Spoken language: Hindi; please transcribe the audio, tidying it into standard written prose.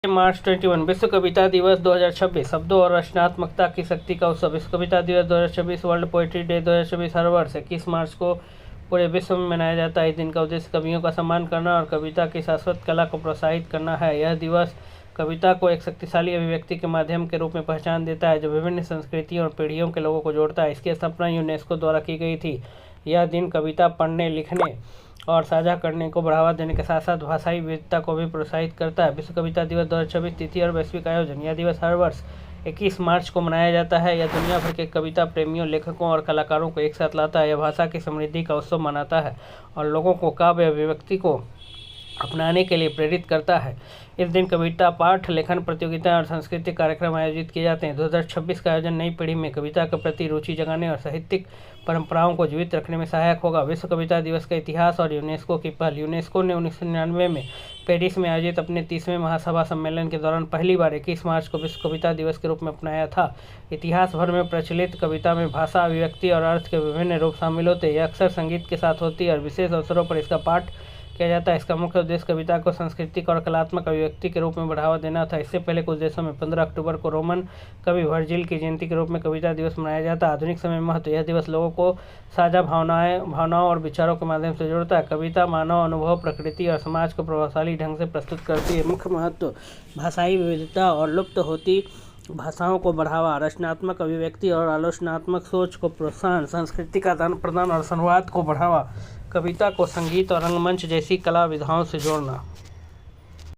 मार्च 21 विश्व कविता दिवस 2026 शब्दों और रचनात्मकता की शक्ति का उत्सव। विश्व कविता दिवस 2026 वर्ल्ड पोएट्री डे 2026 हर वर्ष 21 मार्च को पूरे विश्व में मनाया जाता है। इस दिन का उद्देश्य कवियों का सम्मान करना और कविता की शाश्वत कला को प्रोत्साहित करना है। यह दिवस कविता को एक शक्तिशाली अभिव्यक्ति के माध्यम के रूप में पहचान देता है, जो विभिन्न संस्कृतियों और पीढ़ियों के लोगों को जोड़ता है। इसकी स्थापना यूनेस्को द्वारा की गई थी। यह दिन कविता पढ़ने, लिखने और साझा करने को बढ़ावा देने के साथ साथ भाषाई विविधता को भी प्रोत्साहित करता है। विश्व कविता दिवस 2026 तिथि और वैश्विक आयोजन। यह दिवस हर वर्ष 21 मार्च को मनाया जाता है। यह दुनिया भर के कविता प्रेमियों, लेखकों और कलाकारों को एक साथ लाता है। यह भाषा की समृद्धि का उत्सव मनाता है और लोगों को काव्य अभिव्यक्ति को अपनाने के लिए प्रेरित करता है। इस दिन कविता पाठ, लेखन प्रतियोगिताएं और सांस्कृतिक कार्यक्रम आयोजित किए जाते हैं। 2026 का आयोजन नई पीढ़ी में कविता के प्रति रुचि जगाने और साहित्यिक परंपराओं को जीवित रखने में सहायक होगा। विश्व कविता दिवस का इतिहास और यूनेस्को की पहल। यूनेस्को ने 1999 में पेरिस में आयोजित अपने 30वें महासभा सम्मेलन के दौरान पहली बार 21 मार्च को विश्व कविता दिवस के रूप में अपनाया था। इतिहास भर में प्रचलित कविता में भाषा, अभिव्यक्ति और अर्थ के विभिन्न रूप शामिल होते हैं। यह अक्सर संगीत के साथ होती है और विशेष अवसरों पर इसका पाठ किया जाता है। इसका मुख्य उद्देश्य कविता को सांस्कृतिक और कलात्मक अभिव्यक्ति के रूप में बढ़ावा देना था। इससे पहले कुछ देशों में 15 अक्टूबर को रोमन कवि वर्जिल की जयंती के रूप में कविता दिवस मनाया जाता है। आधुनिक समय में महत्व। यह दिवस लोगों को साझा भावनाओं और विचारों के माध्यम से जोड़ता है। कविता मानव अनुभव, प्रकृति और समाज को प्रभावशाली ढंग से प्रस्तुत करती है। मुख्य महत्व: भाषाई विविधता और लुप्त होती भाषाओं को बढ़ावा, रचनात्मक अभिव्यक्ति और आलोचनात्मक सोच को प्रोत्साहन, सांस्कृतिक आदान प्रदान और संवाद को बढ़ावा, कविता को संगीत और रंगमंच जैसी कला विधाओं से जोड़ना।